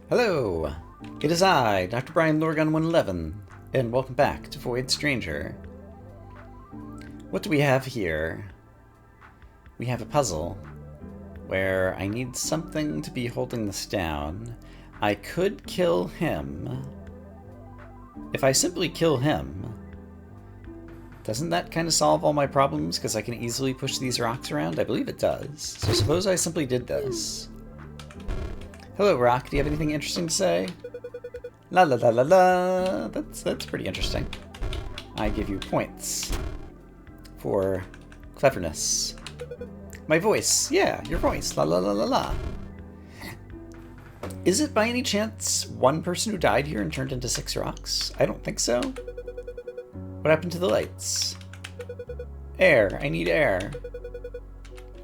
Hello! It is I, Dr. Brian Lorgon 111, and welcome back to Void Stranger. What do we have here? We have a puzzle where I need something to be holding this down. I could kill him. If I simply kill him, doesn't that kind of solve all my problems because I can easily push these rocks around? I believe it does. So suppose I simply did this. Hello, Rock. Do you have anything interesting to say? La la la la la. That's pretty interesting. I give you points for cleverness. My voice. Yeah, your voice. La la la la la. Is it by any chance one person who died here and turned into 6 rocks? I don't think so. What happened to the lights? Air. I need air.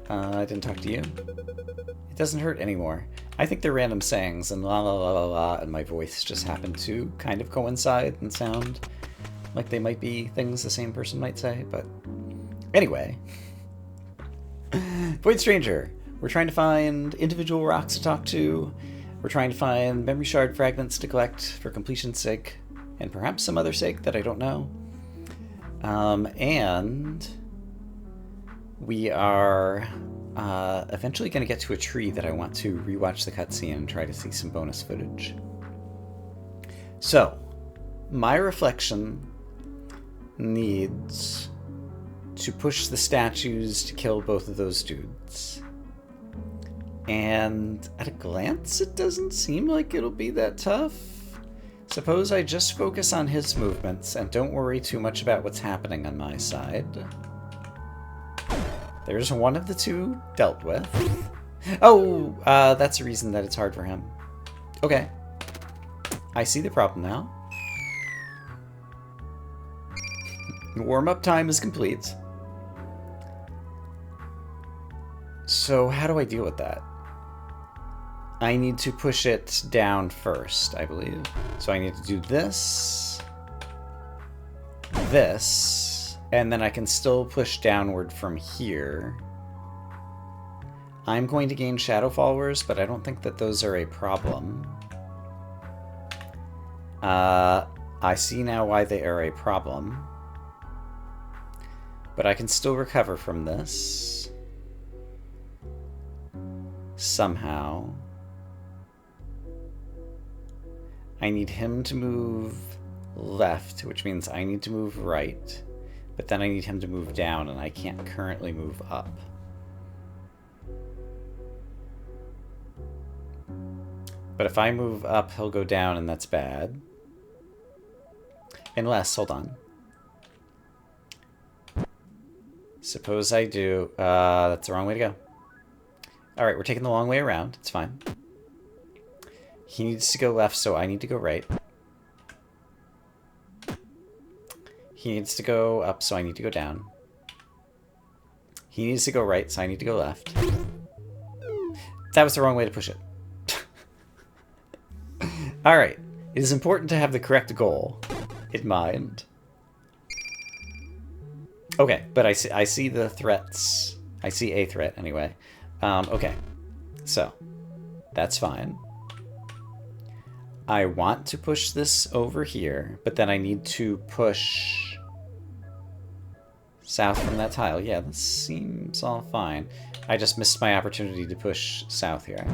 I didn't talk to you. It doesn't hurt anymore. I think they're random sayings, and la la la la la, and my voice just happened to kind of coincide and sound like they might be things the same person might say, but anyway. Void Stranger. We're trying to find individual rocks to talk to. We're trying to find memory shard fragments to collect for completion's sake, and perhaps some other sake that I don't know. And we are eventually going to get to a tree that I want to rewatch the cutscene and try to see some bonus footage. So, my reflection needs to push the statues to kill both of those dudes. And at a glance, it doesn't seem like it'll be that tough. Suppose I just focus on his movements and don't worry too much about what's happening on my side. There's one of the two dealt with. Oh, that's a reason that it's hard for him. Okay. I see the problem now. Warm-up time is complete. So how do I deal with that? I need to push it down first, I believe. So I need to do this, this, and then I can still push downward from here. I'm going to gain shadow followers, but I don't think that those are a problem. I see now why they are a problem. But I can still recover from this. Somehow. I need him to move left, which means I need to move right. But then I need him to move down, and I can't currently move up. But if I move up, he'll go down, and that's bad. Unless, hold on. Suppose I do... that's the wrong way to go. Alright, we're taking the long way around. It's fine. He needs to go left, so I need to go right. He needs to go up, so I need to go down. He needs to go right, so I need to go left. That was the wrong way to push it. Alright. It is important to have the correct goal in mind. Okay, but I see the threats. I see a threat, anyway. Okay. So, that's fine. I want to push this over here, but then I need to push south from that tile. Yeah, this seems all fine. I just missed my opportunity to push south here.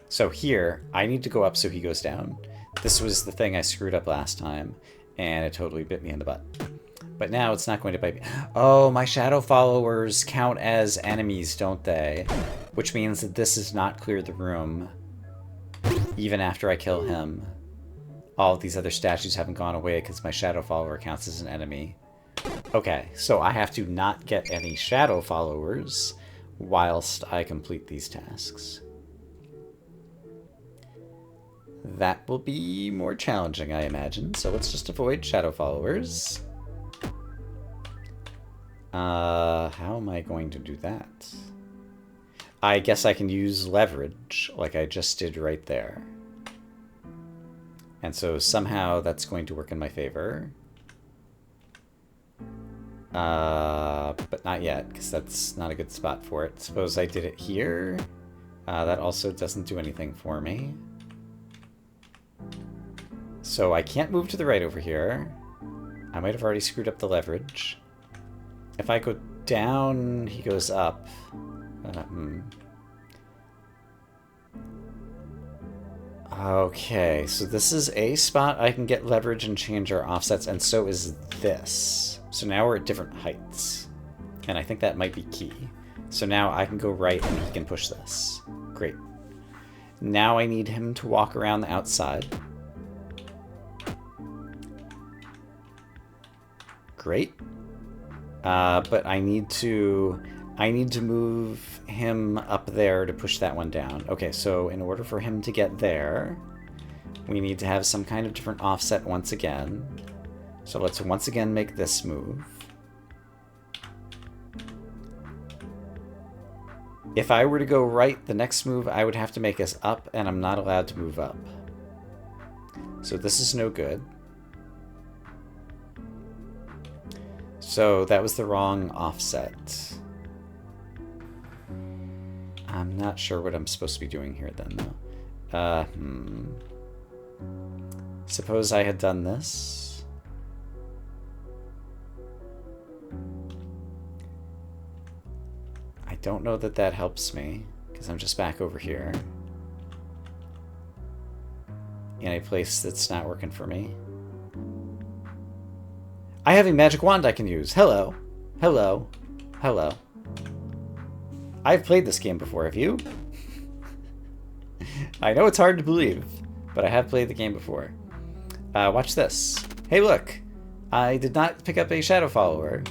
So here, I need to go up so he goes down. This was the thing I screwed up last time, and it totally bit me in the butt. But now it's not going to bite me. Oh, my shadow followers count as enemies, don't they? Which means that this does not clear the room. Even after I kill him. All of these other statues haven't gone away because my shadow follower counts as an enemy. Okay, so I have to not get any shadow followers whilst I complete these tasks. That will be more challenging, I imagine. So let's just avoid shadow followers. How am I going to do that? I guess I can use leverage, like I just did right there. And so somehow that's going to work in my favor. But not yet, because that's not a good spot for it. Suppose I did it here. That also doesn't do anything for me. So I can't move to the right over here. I might have already screwed up the leverage. If I go down, he goes up. Okay, so this is a spot I can get leverage and change our offsets, and so is this. So now we're at different heights. And I think that might be key. So now I can go right and he can push this. Great. Now I need him to walk around the outside. Great. But I need to move him up there to push that one down. Okay, so in order for him to get there, we need to have some kind of different offset once again. So let's once again make this move. If I were to go right, the next move I would have to make us up, and I'm not allowed to move up. So this is no good. So that was the wrong offset. I'm not sure what I'm supposed to be doing here then, though. Suppose I had done this. I don't know that that helps me, because I'm just back over here. In a place that's not working for me. I have a magic wand I can use. Hello. Hello. Hello. I've played this game before, have you? I know it's hard to believe, but I have played the game before. Watch this. Hey look! I did not pick up a shadow follower,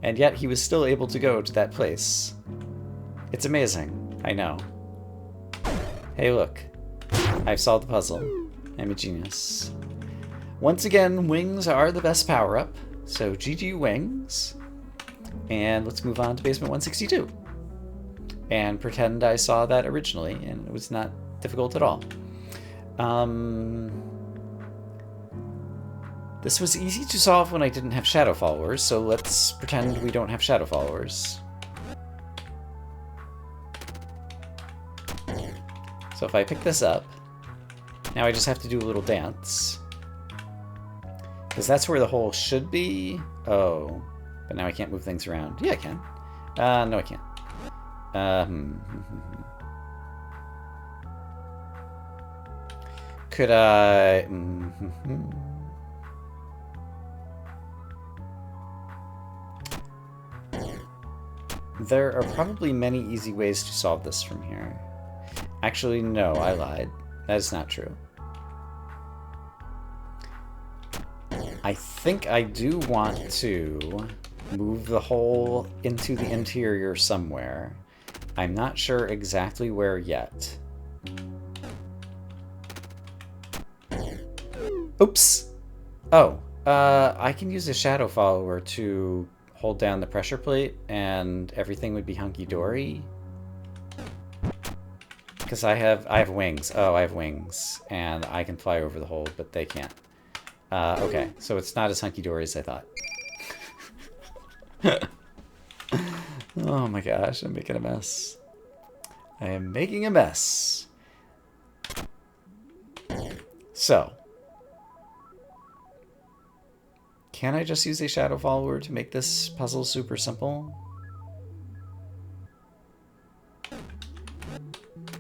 and yet he was still able to go to that place. It's amazing. I know. Hey look. I've solved the puzzle. I'm a genius. Once again, wings are the best power-up, so GG wings. And let's move on to basement 162. And pretend I saw that originally, and it was not difficult at all. This was easy to solve when I didn't have shadow followers, so let's pretend we don't have shadow followers. So if I pick this up, now I just have to do a little dance. Because that's where the hole should be. Oh, but now I can't move things around. Yeah, I can. No, I can't. Could I... There are probably many easy ways to solve this from here. Actually, no, I lied. That is not true. I think I do want to move the hole into the interior somewhere. I'm not sure exactly where yet. Oops! Oh, I can use a shadow follower to hold down the pressure plate and everything would be hunky-dory. Because I have wings. Oh, I have wings. And I can fly over the hole, but they can't. Okay, so it's not as hunky-dory as I thought. Oh my gosh, I'm making a mess. I am making a mess. So. Can I just use a shadow follower to make this puzzle super simple?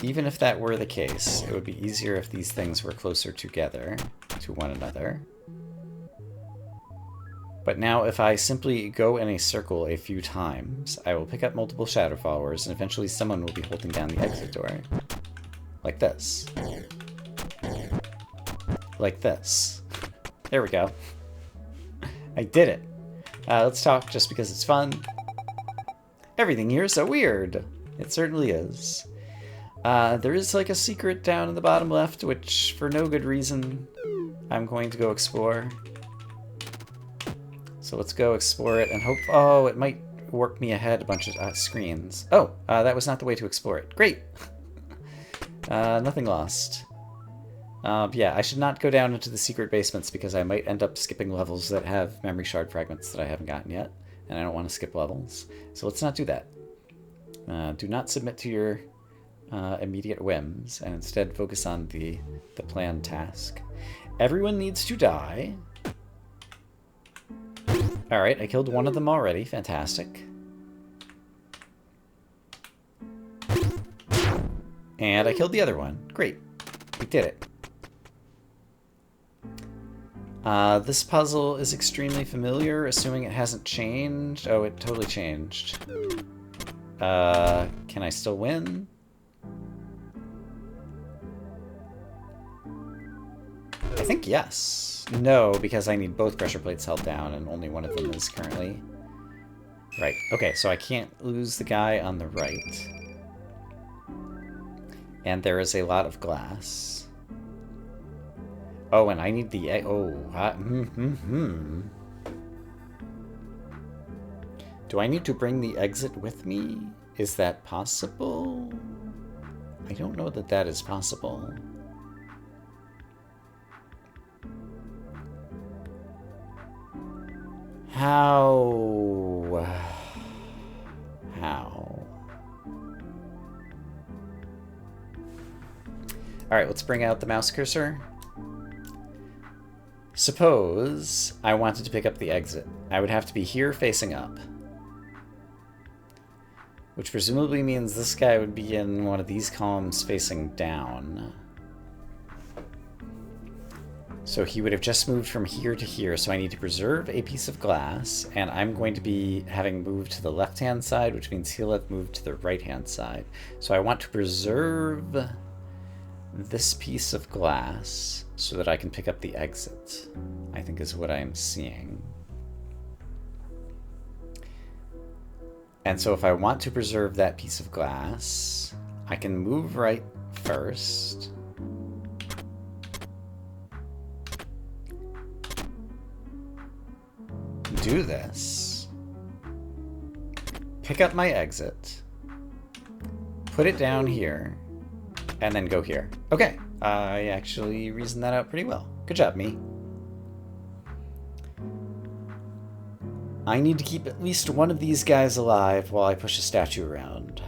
Even if that were the case, it would be easier if these things were closer together to one another. But now if I simply go in a circle a few times, I will pick up multiple shadow followers and eventually someone will be holding down the exit door. Like this. Like this. There we go. I did it. Let's talk just because it's fun. Everything here is so weird. It certainly is. There is like a secret down in the bottom left, which for no good reason, I'm going to go explore. So let's go explore it and hope... Oh, it might work me ahead a bunch of screens. Oh, that was not the way to explore it. Great! Nothing lost. Yeah, I should not go down into the secret basements because I might end up skipping levels that have memory shard fragments that I haven't gotten yet. And I don't want to skip levels. So let's not do that. Do not submit to your immediate whims and instead focus on the planned task. Everyone needs to die. Alright, I killed one of them already. Fantastic. And I killed the other one. Great. We did it. This puzzle is extremely familiar, assuming it hasn't changed. Oh, it totally changed. Can I still win? I think yes. No, because I need both pressure plates held down, and only one of them is currently. Right. Okay, so I can't lose the guy on the right. And there is a lot of glass. Oh, and I need the... Do I need to bring the exit with me? Is that possible? I don't know that that is possible. How? Alright, let's bring out the mouse cursor. Suppose I wanted to pick up the exit. I would have to be here facing up. Which presumably means this guy would be in one of these columns facing down. So he would have just moved from here to here, so I need to preserve a piece of glass, and I'm going to be having moved to the left-hand side, which means he'll have moved to the right-hand side. So I want to preserve this piece of glass so that I can pick up the exit, I think is what I'm seeing. And so if I want to preserve that piece of glass, I can move right first. Do this. Pick up my exit. Put it down here. And then go here. Okay. I actually reasoned that out pretty well. Good job, me. I need to keep at least one of these guys alive while I push a statue around.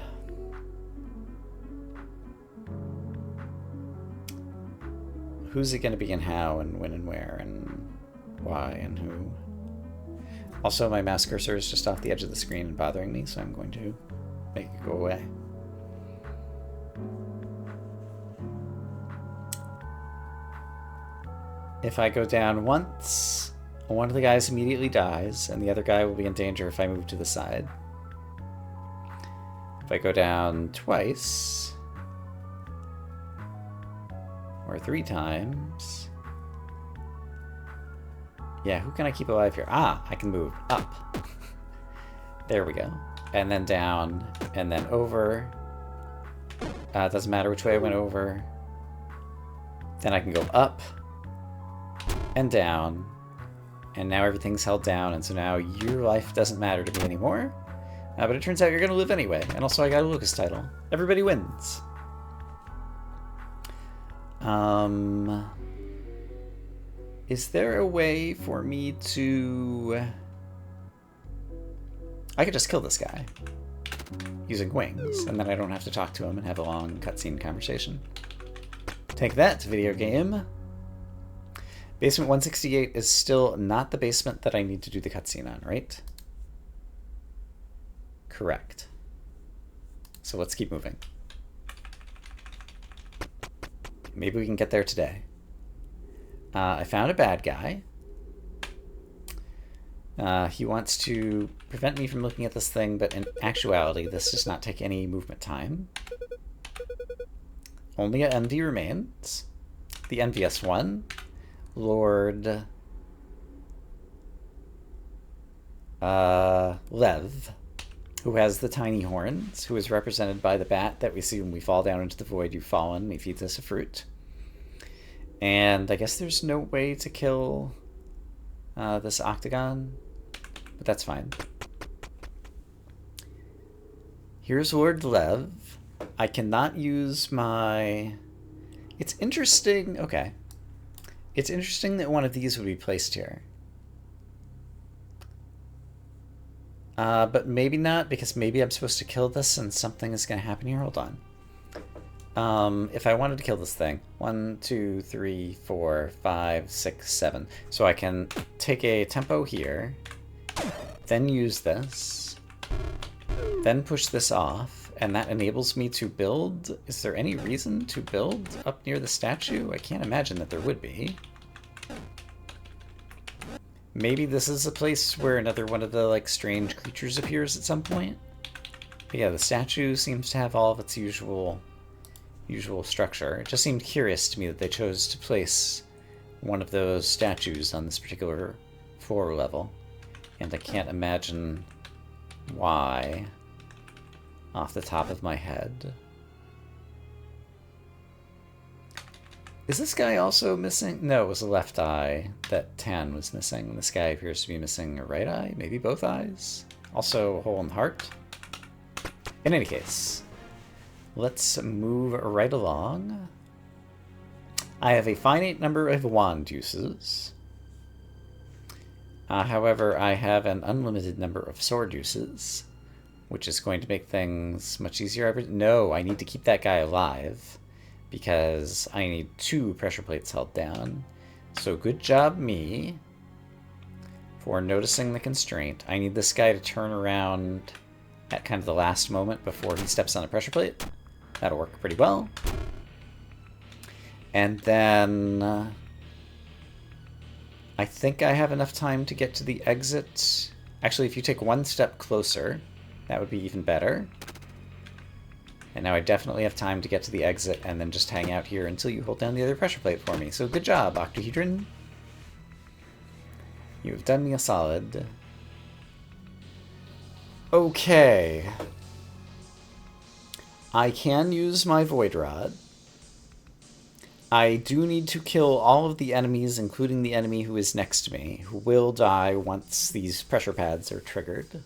Who's it going to be and how and when and where and why and who? Also, my mouse cursor is just off the edge of the screen and bothering me, so I'm going to make it go away. If I go down once, one of the guys immediately dies, and the other guy will be in danger if I move to the side. If I go down twice, or 3 times... Yeah, who can I keep alive here? Ah, I can move up. There we go. And then down, and then over. It doesn't matter which way I went over. Then I can go up and down. And now everything's held down, and so now your life doesn't matter to me anymore. But it turns out you're going to live anyway. And also I got a Lucas title. Everybody wins. Is there a way for me to... I could just kill this guy using wings, and then I don't have to talk to him and have a long cutscene conversation. Take that, video game. Basement 168 is still not the basement that I need to do the cutscene on, right? Correct. So let's keep moving. Maybe we can get there today. I found a bad guy. He wants to prevent me from looking at this thing, but in actuality, this does not take any movement time. Only an envy remains. The envious one. Lord... Lev, who has the tiny horns, who is represented by the bat that we see when we fall down into the void. You've fallen. He feeds us a fruit. And I guess there's no way to kill this octagon, but that's fine. Here's Lord Lev. I cannot use my... It's interesting... Okay. It's interesting that one of these would be placed here. But maybe not, because maybe I'm supposed to kill this and something is going to happen here. Hold on. If I wanted to kill this thing, 1, 2, 3, 4, 5, 6, 7. So I can take a tempo here, then use this, then push this off, and that enables me to build. Is there any reason to build up near the statue? I can't imagine that there would be. Maybe this is a place where another one of the, like, strange creatures appears at some point. But yeah, the statue seems to have all of its usual structure. It just seemed curious to me that they chose to place one of those statues on this particular floor level. And I can't imagine why off the top of my head. Is this guy also missing? No, it was a left eye that Tan was missing. This guy appears to be missing a right eye, maybe both eyes. Also a hole in the heart. In any case, let's move right along. I have a finite number of wand uses. However, I have an unlimited number of sword uses, which is going to make things much easier. No, I need to keep that guy alive, because I need 2 pressure plates held down. So good job me for noticing the constraint. I need this guy to turn around at kind of the last moment before he steps on a pressure plate. That'll work pretty well. And then I think I have enough time to get to the exit. Actually, if you take 1 step closer, that would be even better. And now I definitely have time to get to the exit and then just hang out here until you hold down the other pressure plate for me. So good job, Octahedron. You have done me a solid. Okay. I can use my Void Rod. I do need to kill all of the enemies, including the enemy who is next to me, who will die once these pressure pads are triggered.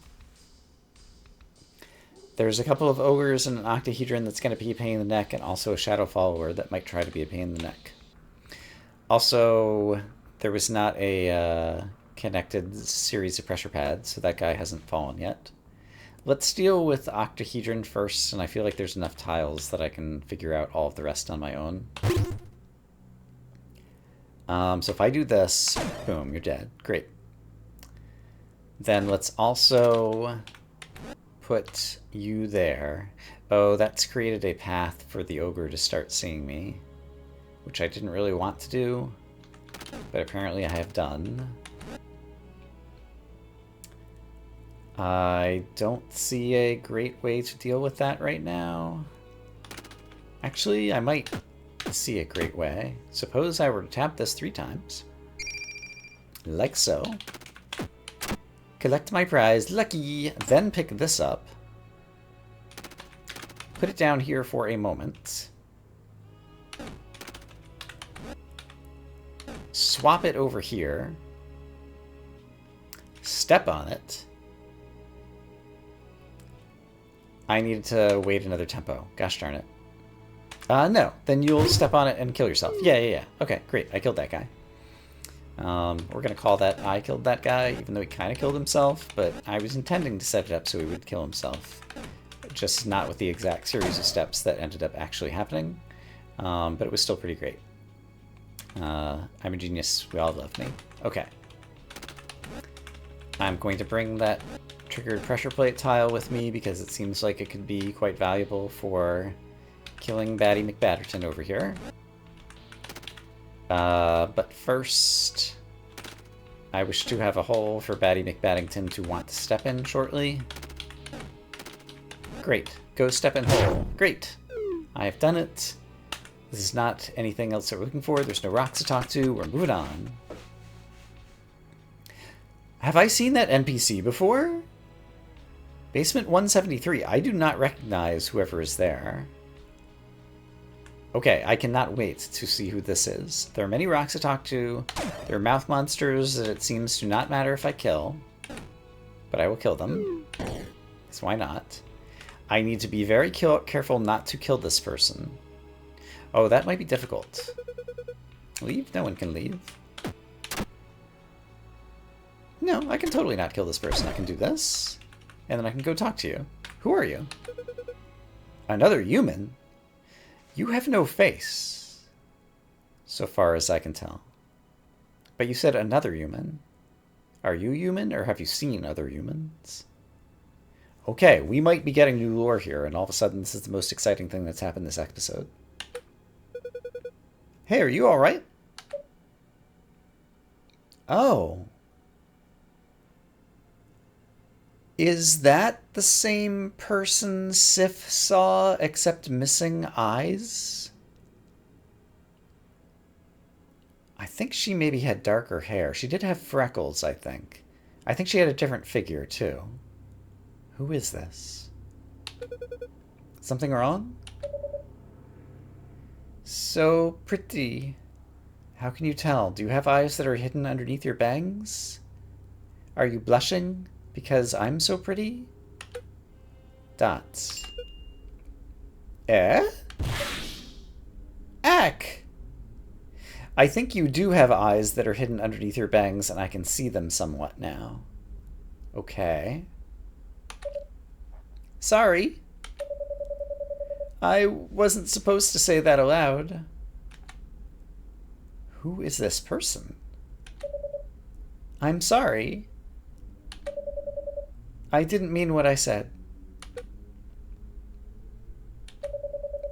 There's a couple of ogres and an octahedron that's going to be a pain in the neck, and also a shadow follower that might try to be a pain in the neck. Also, there was not a connected series of pressure pads, so that guy hasn't fallen yet. Let's deal with octahedron first, and I feel like there's enough tiles that I can figure out all of the rest on my own. So if I do this, boom, you're dead. Great. Then let's also put you there. Oh, that's created a path for the ogre to start seeing me, which I didn't really want to do, but apparently I have done. I don't see a great way to deal with that right now. Actually, I might see a great way. Suppose I were to tap this 3 times. Like so. Collect my prize, lucky! Then pick this up. Put it down here for a moment. Swap it over here. Step on it. I needed to wait another tempo. Gosh darn it. No. Then you'll step on it and kill yourself. Yeah. Okay, great. I killed that guy. We're going to call that I killed that guy, even though he kind of killed himself, but I was intending to set it up so he would kill himself. Just not with the exact series of steps that ended up actually happening. But it was still pretty great. I'm a genius. We all love me. Okay. I'm going to bring that triggered pressure plate tile with me because it seems like it could be quite valuable for killing Batty McBatterton over here. But first, I wish to have a hole for Batty McBattington to want to step in shortly. Great. Go step in hole. Great. I have done it. This is not anything else that we're looking for. There's no rocks to talk to. We're moving on. Have I seen that NPC before? Basement 173. I do not recognize whoever is there. Okay, I cannot wait to see who this is. There are many rocks to talk to. There are mouth monsters that it seems to not matter if I kill. But I will kill them. So why not? I need to be very careful not to kill this person. Oh, that might be difficult. Leave? No one can leave. No, I can totally not kill this person. I can do this. And then I can go talk to you. Who are you? Another human? You have no face, so far as I can tell. But you said another human. Are you human, or have you seen other humans? Okay, we might be getting new lore here, and all of a sudden this is the most exciting thing that's happened this episode. Hey, are you alright? Oh. Is that the same person Sif saw, except missing eyes? I think she maybe had darker hair. She did have freckles, I think. I think she had a different figure, too. Who is this? Something wrong? So pretty. How can you tell? Do you have eyes that are hidden underneath your bangs? Are you blushing because I'm so pretty? Dots. Eh? Ack! I think you do have eyes that are hidden underneath your bangs, and I can see them somewhat now. Okay. Sorry. I wasn't supposed to say that aloud. Who is this person? I'm sorry. I didn't mean what I said.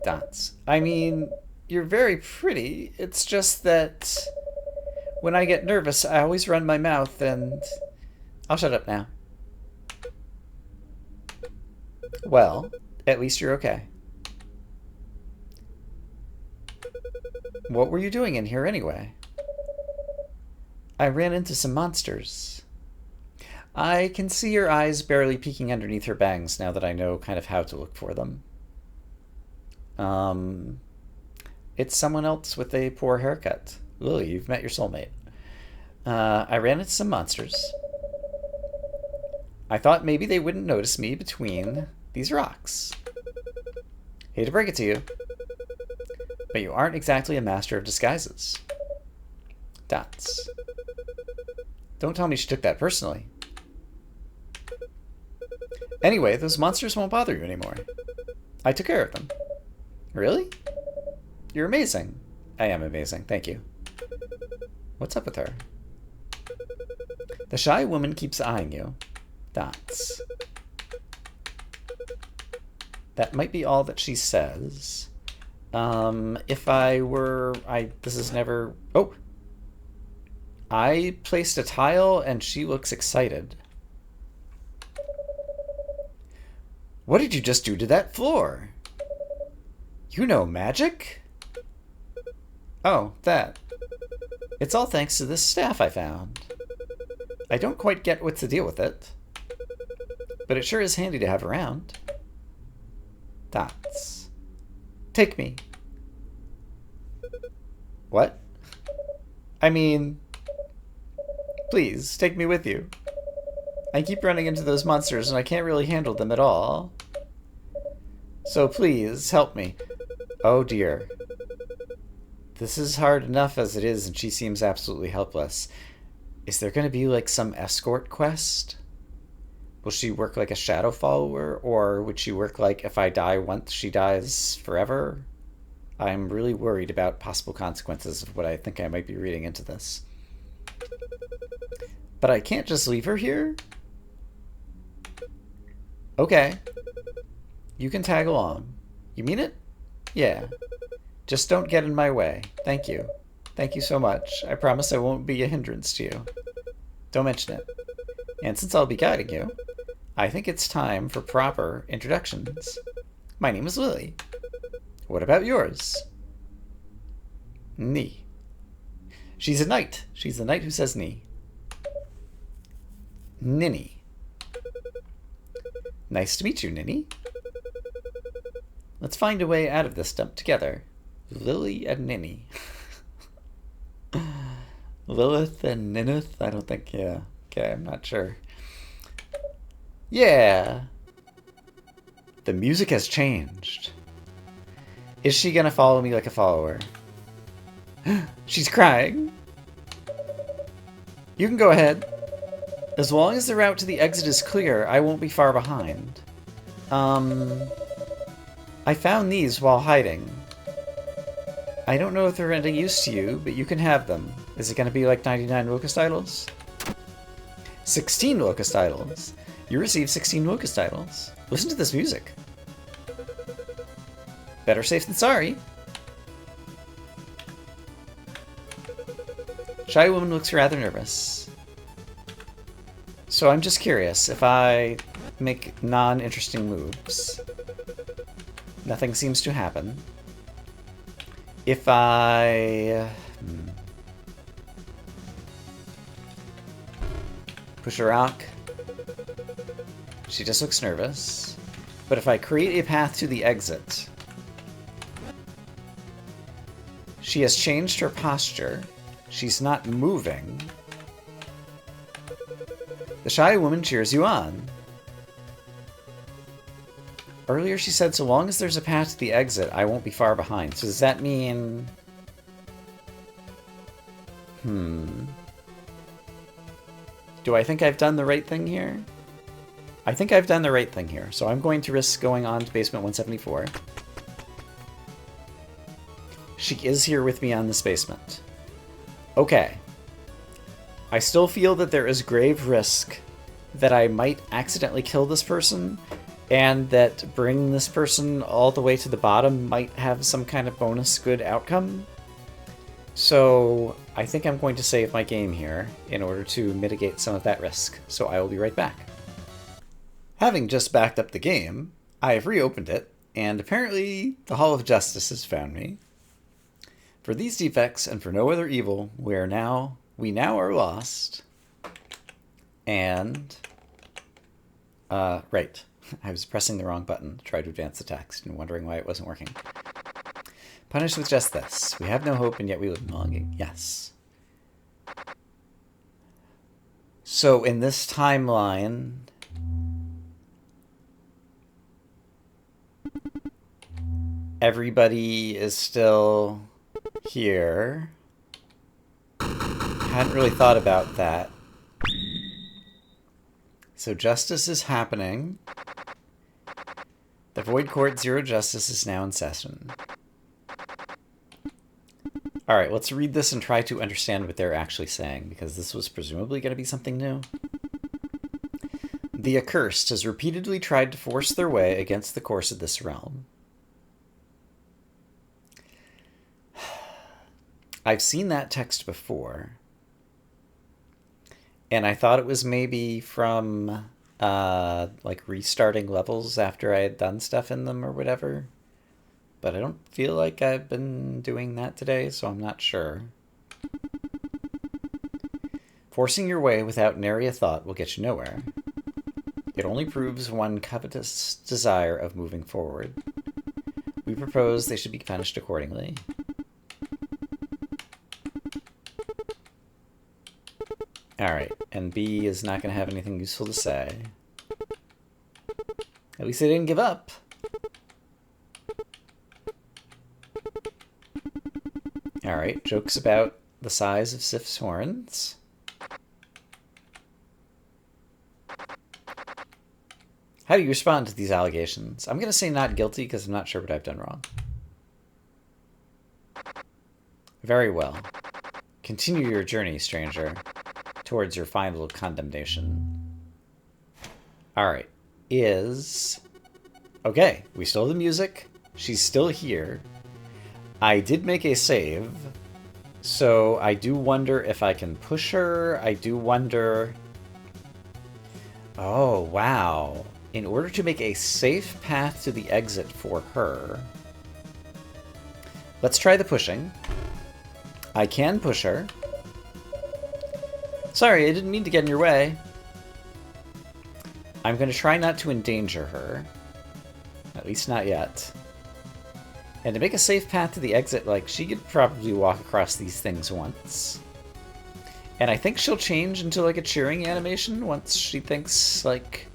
Dots. I mean, you're very pretty. It's just that when I get nervous, I always run my mouth and... I'll shut up now. Well, at least you're okay. What were you doing in here anyway? I ran into some monsters. I can see your eyes barely peeking underneath her bangs now that I know kind of how to look for them. It's someone else with a poor haircut. Lily, you've met your soulmate. I ran into some monsters. I thought maybe they wouldn't notice me between these rocks. Hate to break it to you, but you aren't exactly a master of disguises. Dots. Don't tell me she took that personally. Anyway, those monsters won't bother you anymore. I took care of them. Really? You're amazing. I am amazing, thank you. What's up with her? The shy woman keeps eyeing you. Dots. That might be all that she says. If I were... This is never... Oh! I placed a tile and she looks excited. What did you just do to that floor? You know magic? Oh, that. It's all thanks to this staff I found. I don't quite get what's the deal with it, but it sure is handy to have around. Dots. Take me. What? I mean, please, take me with you. I keep running into those monsters and I can't really handle them at all. So please, help me. Oh dear. This is hard enough as it is and she seems absolutely helpless. Is there going to be like some escort quest? Will she work like a shadow follower? Or would she work like if I die once, she dies forever? I'm really worried about possible consequences of what I think I might be reading into this. But I can't just leave her here? Okay. You can tag along. You mean it? Yeah. Just don't get in my way. Thank you. Thank you so much. I promise I won't be a hindrance to you. Don't mention it. And since I'll be guiding you, I think it's time for proper introductions. My name is Lily. What about yours? Ni. She's a knight. She's the knight who says ni. Ninny. Nice to meet you, Ninny. Let's find a way out of this dump together. Lily and Ninny. Lilith and Nineth? I don't think, yeah. Okay, I'm not sure. Yeah. The music has changed. Is she gonna follow me like a follower? She's crying. You can go ahead. As long as the route to the exit is clear, I won't be far behind. I found these while hiding. I don't know if they're any use to you, but you can have them. Is it going to be like 99 locust titles? 16 locust titles. You receive 16 locust titles. Listen to this music. Better safe than sorry. Shy woman looks rather nervous. So I'm just curious, if I make non-interesting moves, nothing seems to happen. If I... push a rock, she just looks nervous. But if I create a path to the exit, she has changed her posture. She's not moving. The shy woman cheers you on. Earlier she said, so long as there's a path to the exit, I won't be far behind. So does that mean... Do I think I've done the right thing here? I think I've done the right thing here. So I'm going to risk going on to basement 174. She is here with me on this basement. Okay. I still feel that there is grave risk that I might accidentally kill this person, and that bringing this person all the way to the bottom might have some kind of bonus good outcome. So I think I'm going to save my game here in order to mitigate some of that risk. So I will be right back. Having just backed up the game, I have reopened it, and apparently the Hall of Justice has found me. For these defects and for no other evil, we now are lost. And right. I was pressing the wrong button to try to advance the text and wondering why it wasn't working. Punished with just this. We have no hope and yet we live in longing. Yes. So in this timeline, everybody is still here. Hadn't really thought about that. So justice is happening. The Void Court Zero Justice is now in session. Alright, let's read this and try to understand what they're actually saying, because this was presumably going to be something new. The accursed has repeatedly tried to force their way against the course of this realm. I've seen that text before, and I thought it was maybe from like restarting levels after I had done stuff in them or whatever. But I don't feel like I've been doing that today, so I'm not sure. Forcing your way without nary a thought will get you nowhere. It only proves one covetous desire of moving forward. We propose they should be punished accordingly. Alright, and B is not going to have anything useful to say. At least they didn't give up. Alright, jokes about the size of Sif's horns. How do you respond to these allegations? I'm going to say not guilty because I'm not sure what I've done wrong. Very well. Continue your journey, stranger, towards your final condemnation. Alright, okay, we stole the music. She's still here. I did make a save, so I do wonder if I can push her. I do wonder... Oh, wow. In order to make a safe path to the exit for her... Let's try the pushing. I can push her. Sorry, I didn't mean to get in your way. I'm going to try not to endanger her. At least not yet. And to make a safe path to the exit, like, she could probably walk across these things once. And I think she'll change into, like, a cheering animation once she thinks, like,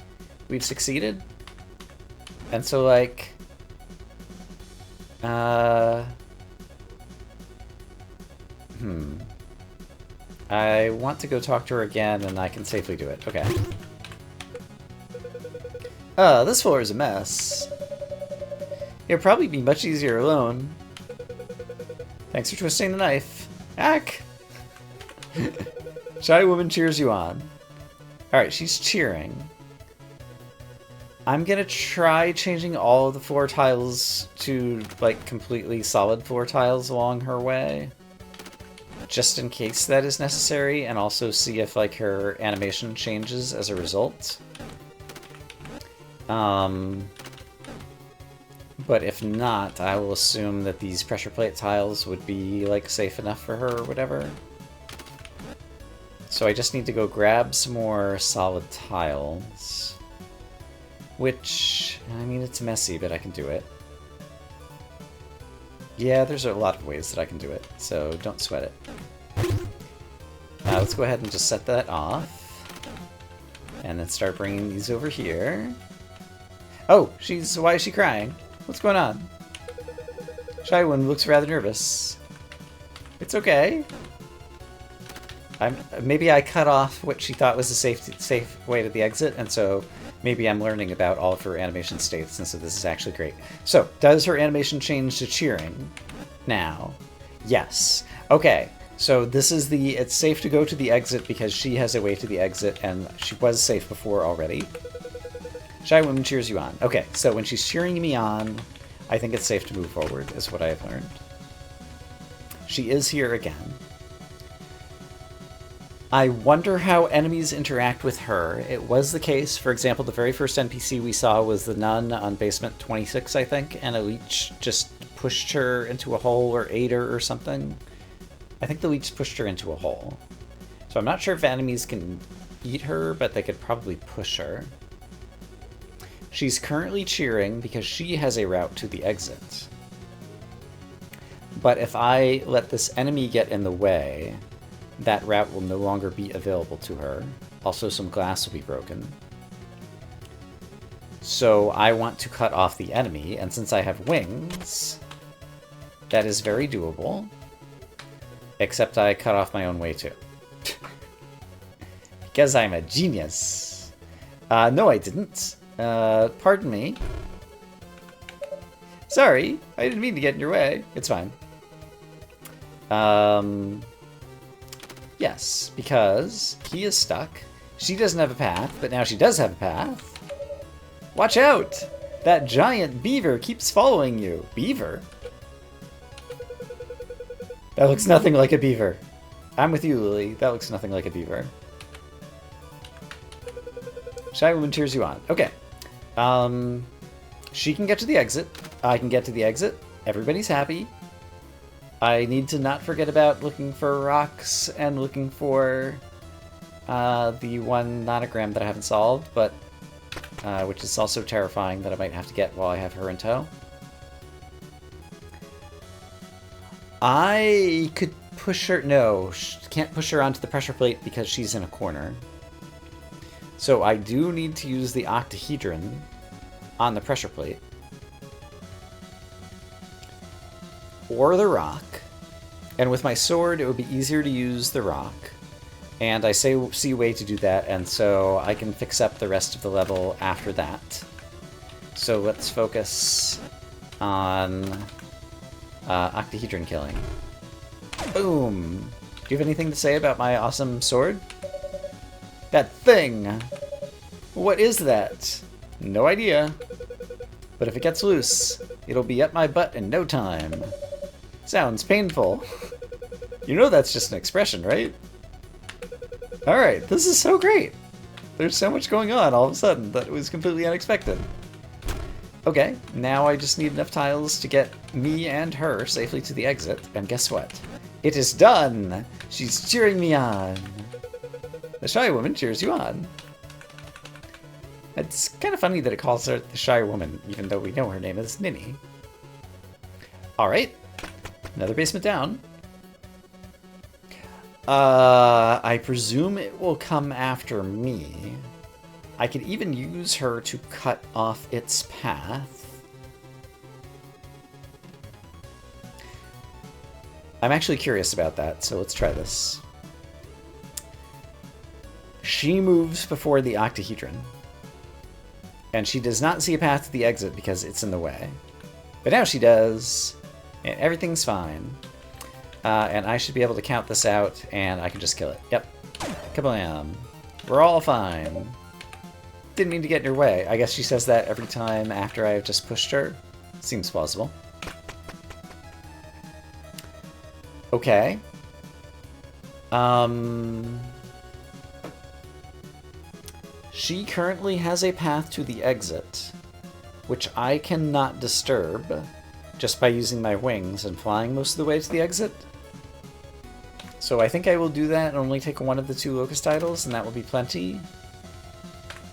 we've succeeded. And so, like... I want to go talk to her again, and I can safely do it. Okay. This floor is a mess. It'd probably be much easier alone. Thanks for twisting the knife. Ack! Shy woman cheers you on. Alright, she's cheering. I'm gonna try changing all of the floor tiles to, like, completely solid floor tiles along her way. Just in case that is necessary, and also see if, like, her animation changes as a result. But if not, I will assume that these pressure plate tiles would be, like, safe enough for her or whatever. So I just need to go grab some more solid tiles. Which, I mean, it's messy, but I can do it. Yeah, there's a lot of ways that I can do it, so don't sweat it. Let's go ahead and just set that off. And then start bringing these over here. Oh, why is she crying? What's going on? Shy one looks rather nervous. It's okay. Maybe I cut off what she thought was a safe way to the exit, and so maybe I'm learning about all of her animation states, and so this is actually great. So, does her animation change to cheering now? Yes. Okay, so this is it's safe to go to the exit because she has a way to the exit, and she was safe before already. Shy woman cheers you on. Okay, so when she's cheering me on, I think it's safe to move forward, is what I have learned. She is here again. I wonder how enemies interact with her. It was the case, for example, the very first NPC we saw was the nun on basement 26, I think, and a leech just pushed her into a hole or ate her or something. I think the leech pushed her into a hole. So I'm not sure if enemies can eat her, but they could probably push her. She's currently cheering because she has a route to the exit. But if I let this enemy get in the way, that route will no longer be available to her. Also, some glass will be broken. So I want to cut off the enemy, and since I have wings, that is very doable. Except I cut off my own way too. Because I'm a genius. No, I didn't. Pardon me. Sorry, I didn't mean to get in your way. It's fine. Yes, because he is stuck. She doesn't have a path, but now she does have a path. Watch out! That giant beaver keeps following you. Beaver? That looks nothing like a beaver. I'm with you, Lily. That looks nothing like a beaver. Shy woman cheers you on. Okay. She can get to the exit. I can get to the exit. Everybody's happy. I need to not forget about looking for rocks and looking for the one nonogram that I haven't solved, but which is also terrifying that I might have to get while I have her in tow. I could push her... No, can't push her onto the pressure plate because she's in a corner. So I do need to use the octahedron on the pressure plate. Or the rock. And with my sword, it would be easier to use the rock. And I see a way to do that, and so I can fix up the rest of the level after that. So let's focus on octahedron killing. Boom! Do you have anything to say about my awesome sword? That thing! What is that? No idea. But if it gets loose, it'll be up my butt in no time. Sounds painful. You know that's just an expression, right? Alright, this is so great! There's so much going on all of a sudden that it was completely unexpected. Okay, now I just need enough tiles to get me and her safely to the exit, and guess what? It is done! She's cheering me on! The shy woman cheers you on. It's kind of funny that it calls her the shy woman, even though we know her name is Ninny. Alright, another basement down. I presume it will come after me. I could even use her to cut off its path. I'm actually curious about that, so let's try this. She moves before the octahedron. And she does not see a path to the exit because it's in the way. But now she does, and everything's fine. And I should be able to count this out, and I can just kill it. Yep. Kablam. We're all fine. Didn't mean to get in your way. I guess she says that every time after I've just pushed her. Seems plausible. Okay. She currently has a path to the exit, which I cannot disturb just by using my wings and flying most of the way to the exit. So I think I will do that and only take one of the 2 locust idols, and that will be plenty.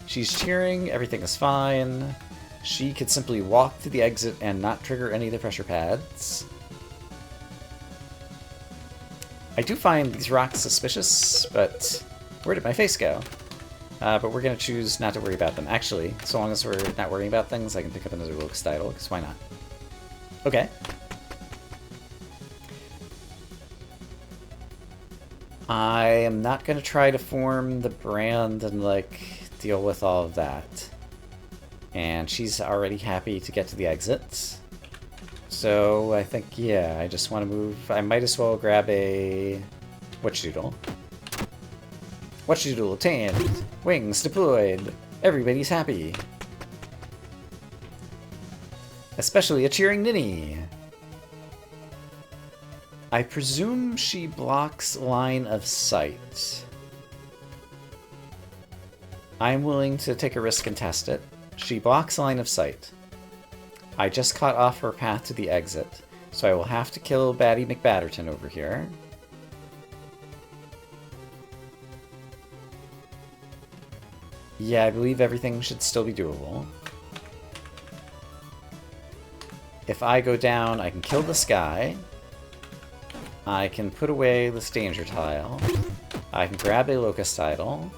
She's cheering, everything is fine. She could simply walk to the exit and not trigger any of the pressure pads. I do find these rocks suspicious, but where did my face go? But we're going to choose not to worry about them. Actually, so long as we're not worrying about things, I can pick up another locust idol, because why not? Okay. I am not going to try to form the brand and, like, deal with all of that. And she's already happy to get to the exits. So I think, yeah, I just want to move. I might as well grab a Whatchadoodle. Whatchadoodle obtained. Wings deployed. Everybody's happy. Especially a cheering ninny. I presume she blocks line of sight. I'm willing to take a risk and test it. She blocks line of sight. I just cut off her path to the exit, so I will have to kill Batty McBatterton over here. Yeah, I believe everything should still be doable. If I go down, I can kill this guy. I can put away this danger tile. I can grab a locust idol.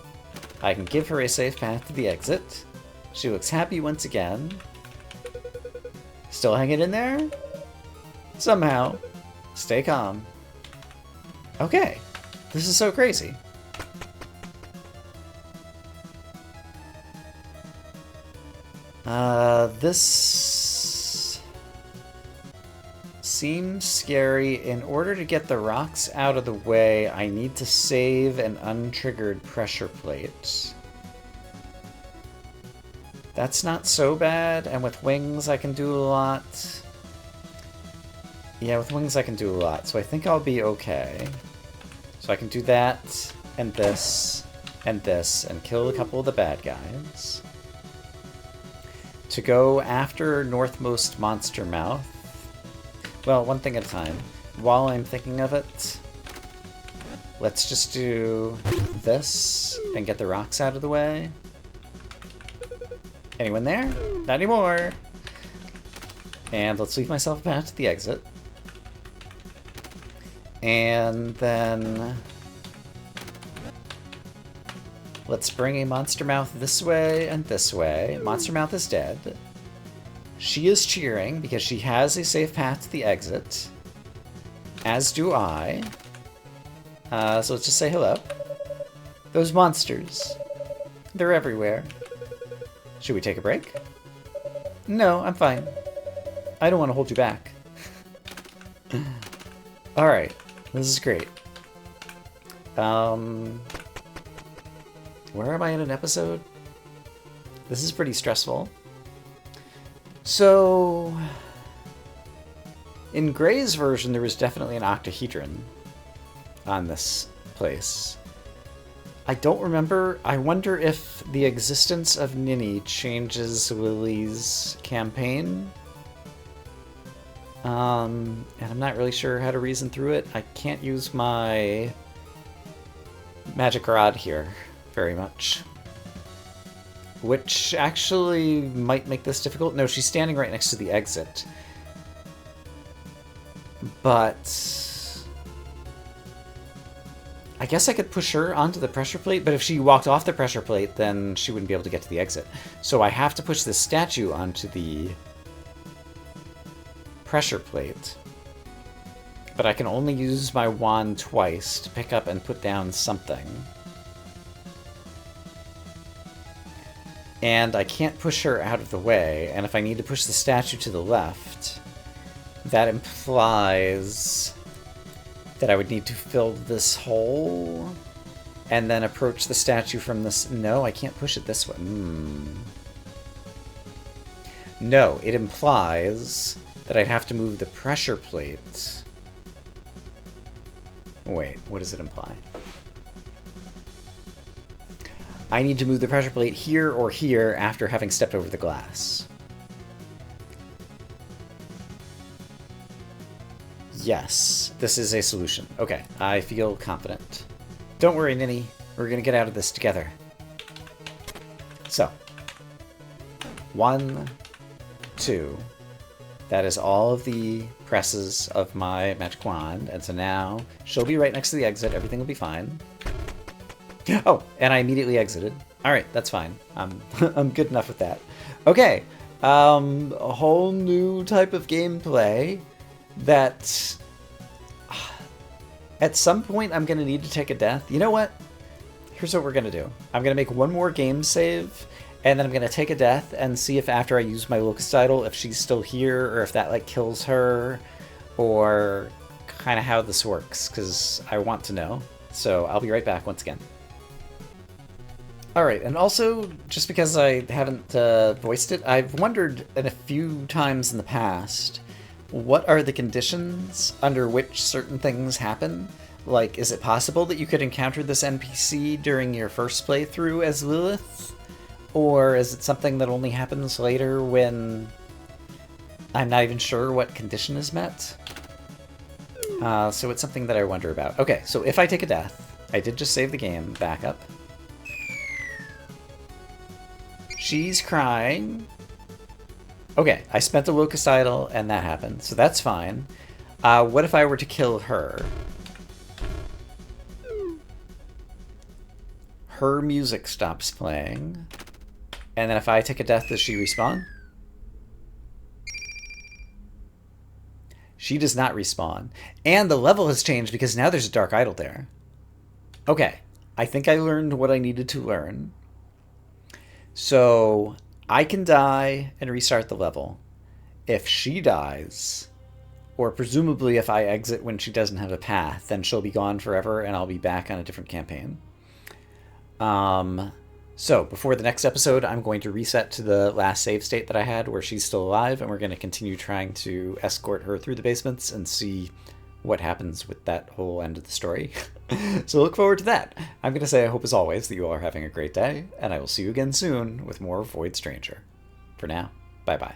I can give her a safe path to the exit. She looks happy once again. Still hanging in there? Somehow. Stay calm. Okay. This is so crazy. This seems scary. In order to get the rocks out of the way, I need to save an untriggered pressure plate. That's not so bad, and with wings I can do a lot. Yeah, with wings I can do a lot, so I think I'll be okay. So I can do that, and this, and kill a couple of the bad guys. To go after Northmost Monster Mouth. Well, one thing at a time. While I'm thinking of it, let's just do this and get the rocks out of the way. Anyone there? Not anymore! And let's leave myself a path to the exit. And then let's bring a Monster Mouth this way and this way. Monster Mouth is dead. She is cheering because she has a safe path to the exit. As do I. So let's just say hello. Those monsters. They're everywhere. Should we take a break? No, I'm fine. I don't want to hold you back. Alright, this is great. Where am I in an episode? This is pretty stressful. So, in Gray's version, there was definitely an octahedron on this place. I don't remember. I wonder if the existence of Ninny changes Lily's campaign. And I'm not really sure how to reason through it. I can't use my magic rod here very much. Which actually might make this difficult. No, she's standing right next to the exit. But I guess I could push her onto the pressure plate, but if she walked off the pressure plate, then she wouldn't be able to get to the exit. So I have to push this statue onto the pressure plate. But I can only use my wand twice to pick up and put down something. And I can't push her out of the way, and if I need to push the statue to the left, that implies that I would need to fill this hole and then approach the statue from this. No, I can't push it this way. No, it implies that I'd have to move the pressure plate. Wait, what does it imply? I need to move the pressure plate here or here after having stepped over the glass. Yes, this is a solution. Okay, I feel confident. Don't worry, Ninny. We're gonna get out of this together. So, 1, 2. That is all of the presses of my magic wand, and so now she'll be right next to the exit. Everything will be fine. Oh, and I immediately exited. All right, that's fine. I'm good enough with that. Okay, a whole new type of gameplay that at some point I'm gonna need to take a death. You know what? Here's what we're gonna do. I'm gonna make one more game save, and then I'm gonna take a death and see if after I use my locust idol, if she's still here, or if that like kills her, or kind of how this works, because I want to know. So I'll be right back once again. Alright, and also, just because I haven't voiced it, I've wondered a few times in the past, what are the conditions under which certain things happen? Like, is it possible that you could encounter this NPC during your first playthrough as Lilith? Or is it something that only happens later when I'm not even sure what condition is met? So it's something that I wonder about. Okay, so if I take a death, I did just save the game, back up. She's crying. Okay, I spent a locust idol and that happened, so that's fine. What if I were to kill her? Her music stops playing. And then if I take a death, does she respawn? She does not respawn. And the level has changed because now there's a dark idol there. Okay, I think I learned what I needed to learn. So I can die and restart the level. If she dies, or presumably if I exit when she doesn't have a path, then she'll be gone forever and I'll be back on a different campaign. So before the next episode, I'm going to reset to the last save state that I had where she's still alive, and we're going to continue trying to escort her through the basements and see what happens with that whole end of the story. So look forward to that. I'm going to say I hope as always that you all are having a great day, and I will see you again soon with more Void Stranger. For now, bye-bye.